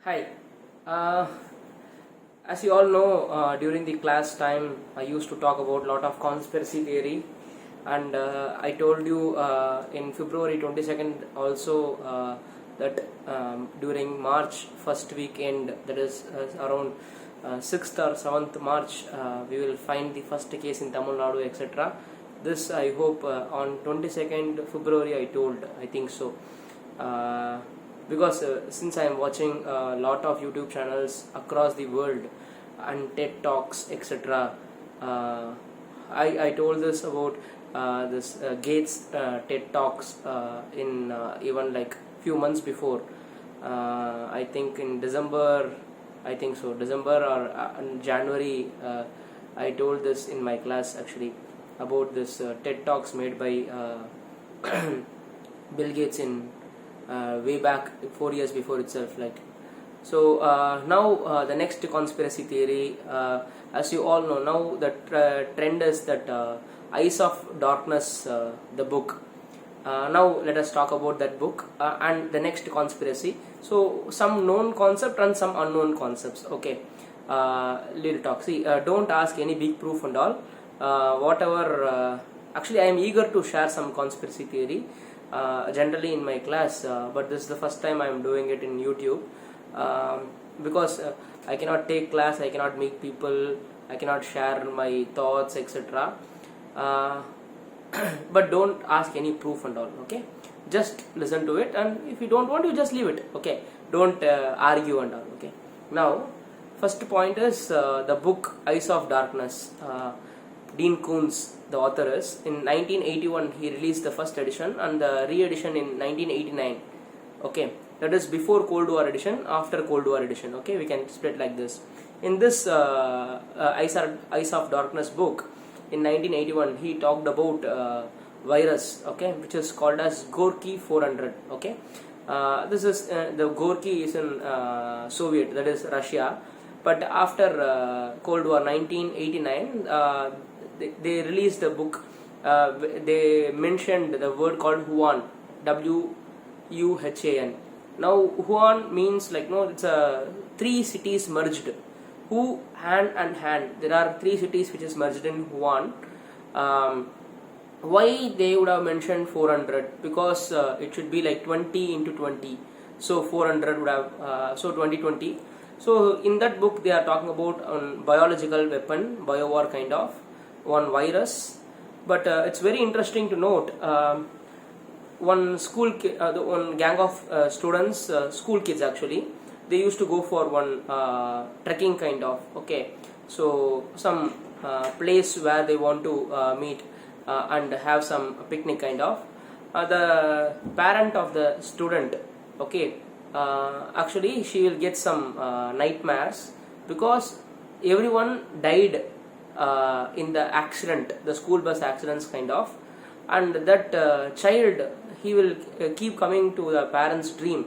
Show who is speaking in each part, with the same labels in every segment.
Speaker 1: Hi. Uh, as you all know, during the class time, I used to talk about a lot of conspiracy theory, and I told you in February 22nd also that during March first weekend, that is around 6th or 7th March, we will find the first case in Tamil Nadu, etc. This I hope on 22nd February I told, I think so. Because since I am watching a lot of YouTube channels across the world and TED Talks, etc., I told this about this Gates TED Talks in even like few months before. I think in December, I think so, December or in January, I told this in my class actually about this TED Talks made by Bill Gates in way back 4 years before itself. Now the next conspiracy theory, as you all know now, the trend is that Eyes of Darkness, the book. Now let us talk about that book and the next conspiracy. So some known concept and some unknown concepts. Okay, little talk. See, don't ask any big proof and all. Whatever. Actually, I am eager to share some conspiracy theory. Generally in my class, but this is the first time I am doing it in YouTube, because I cannot take class, I cannot meet people, I cannot share my thoughts, etc. But don't ask any proof and all. Okay, just listen to it, and if you don't want, you just leave it. Okay, don't argue and all. Okay, now first point is the book Eyes of Darkness. Dean Koontz, the author, is in 1981 he released the first edition and the re-edition in 1989. Okay, that is before Cold War edition, after Cold War edition. Okay, we can split like this. In this Eyes of Darkness book in 1981, he talked about virus, okay, which is called as Gorky 400. Okay, this is the Gorky is in Soviet, that is Russia, but after Cold War 1989. They released the book. They mentioned the word called Wuhan, Wuhan. Now Wuhan means like it's three cities merged. Wu, Han and Han. There are three cities which is merged in Wuhan. Why they would have mentioned 400? Because it should be like 20 into 20. So 400 would have so 2020. So in that book they are talking about biological weapon, biowar kind of. One virus, but it's very interesting to note one one gang of students, school kids actually, they used to go for one trekking kind of. Okay, so some place where they want to meet and have some picnic kind of. The parent of the student, okay, actually she will get some nightmares because everyone died in the accident, the school bus accidents kind of, and that child, he will keep coming to the parents' dream.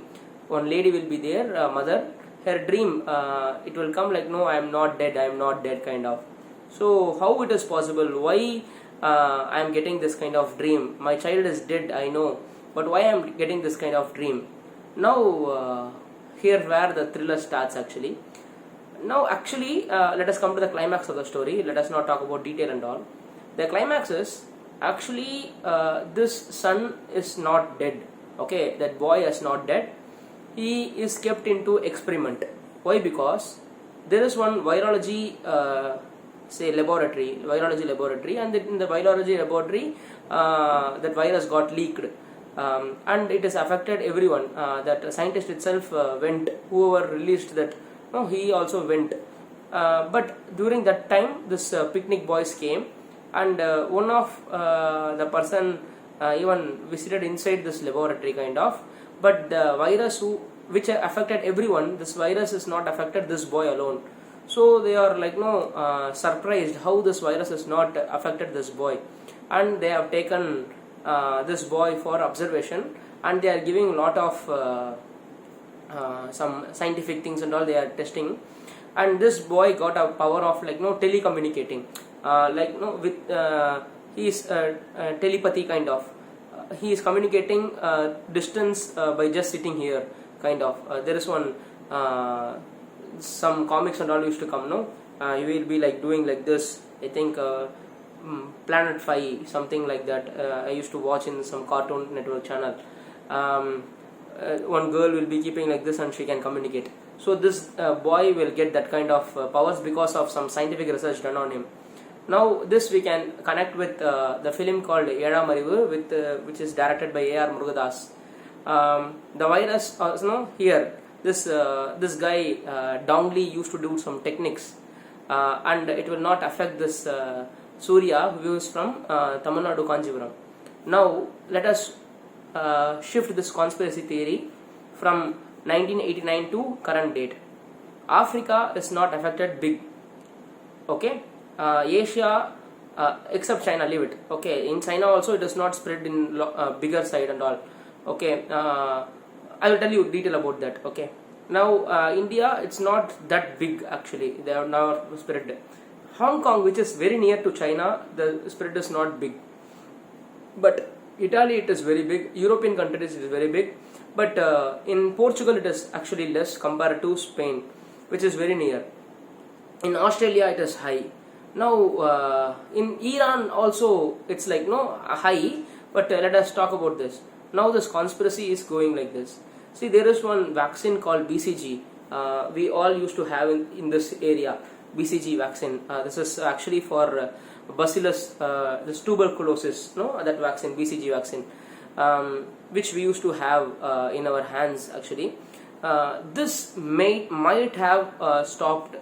Speaker 1: One lady will be there, mother, her dream, it will come like, no, I am not dead kind of. So how it is possible? Why I am getting this kind of dream? My child is dead, I know, but why I am getting this kind of dream? Now here where the thriller starts actually. Now actually let us come to the climax of the story. Let us not talk about detail and all. The climax is actually this son is not dead. Okay, that boy is not dead. He is kept into experiment. Why? Because there is one virology virology laboratory, and in the virology laboratory that virus got leaked. And it has affected everyone. That scientist itself went, whoever released that, no, he also went. But during that time, this picnic boys came, and one of the person even visited inside this laboratory kind of. But the virus which affected everyone, this virus is not affected this boy alone. So they are like surprised how this virus is not affected this boy, and they have taken this boy for observation, and they are giving a lot of some scientific things and all they are testing. And this boy got a power of telecommunicating, with he is telepathy kind of. He is communicating distance by just sitting here kind of. There is one some comics and all used to come, no? You will be like doing like this. I think Planet 5, something like that. I used to watch in some Cartoon Network channel. One girl will be keeping like this and she can communicate. So this boy will get that kind of powers because of some scientific research done on him. Now this we can connect with the film called Yeda Marivu, which is directed by A.R. Murugadas. The virus, here this guy Dongli used to do some techniques, and it will not affect this Surya who is from Tamil Nadu Kanjipuram. Now let us shift this conspiracy theory from 1989 to current date. Africa is not affected big. Okay, Asia, except China, leave it. Okay, in China also it does not spread in bigger side and all. Okay, I will tell you detail about that. Okay, now India, it's not that big actually. They are now spread. Hong Kong, which is very near to China, the spread is not big. But Italy, it is very big. European countries, it is very big. But in Portugal, it is actually less compared to Spain, which is very near. In Australia, it is high. Now in Iran also, it's like high. But let us talk about this. Now this conspiracy is going like this. See, there is one vaccine called BCG. We all used to have in this area. BCG vaccine. This is actually for bacillus, this tuberculosis, that vaccine, BCG vaccine, which we used to have in our hands actually. This might have stopped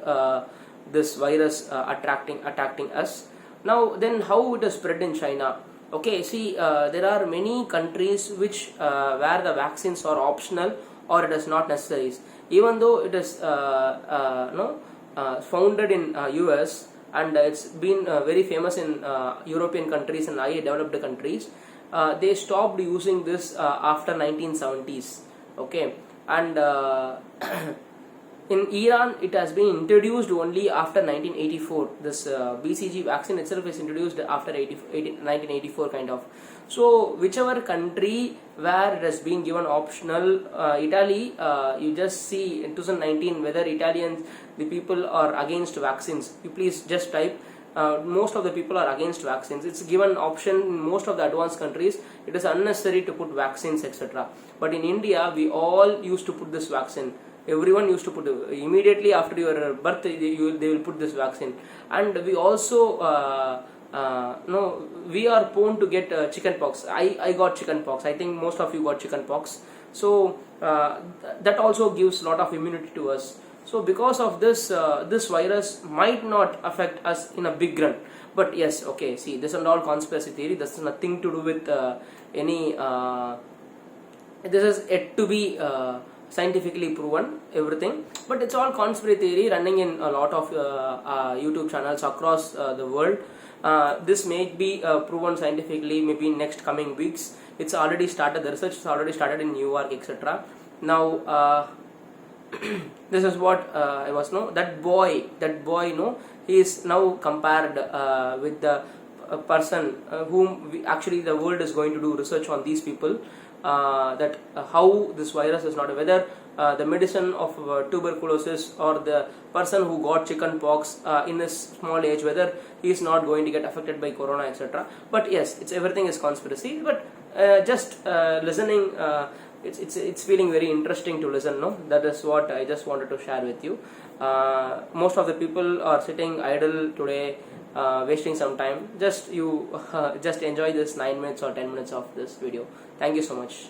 Speaker 1: this virus attacking us. Now then, how it is spread in China? Okay, see, there are many countries which where the vaccines are optional or it is not necessary. Even though it is founded in US and it's been very famous in European countries and high developed countries, they stopped using this after 1970s. Okay, and in Iran it has been introduced only after 1984. This BCG vaccine itself is introduced after 1984 kind of. So whichever country where it has been given optional, Italy, you just see in 2019 whether Italians, the people are against vaccines. You please just type. Most of the people are against vaccines. It's given option in most of the advanced countries. It is unnecessary to put vaccines, etc. But in India, we all used to put this vaccine. Everyone used to put immediately after your birth. They will put this vaccine, and we also. We are prone to get chicken pox. I got chicken pox. I think most of you got chicken pox. So that also gives a lot of immunity to us. So because of this, this virus might not affect us in a big run. But yes, okay. See, this is all conspiracy theory. This has nothing to do with any. This is yet to be scientifically proven, everything. But it's all conspiracy theory running in a lot of YouTube channels across the world. This may be proven scientifically maybe in next coming weeks. It's already started, the research is already started in New York, etc. Now this is what I was that boy he is now compared with the person whom actually the world is going to do research on these people, that how this virus is not, whether the medicine of tuberculosis or the person who got chicken pox in this small age, whether he is not going to get affected by corona, etc. But yes, everything is conspiracy. But just listening, it's feeling very interesting to listen. That is what I just wanted to share with you. Most of the people are sitting idle today, wasting some time. Just enjoy this 9 minutes or 10 minutes of this video. Thank you so much.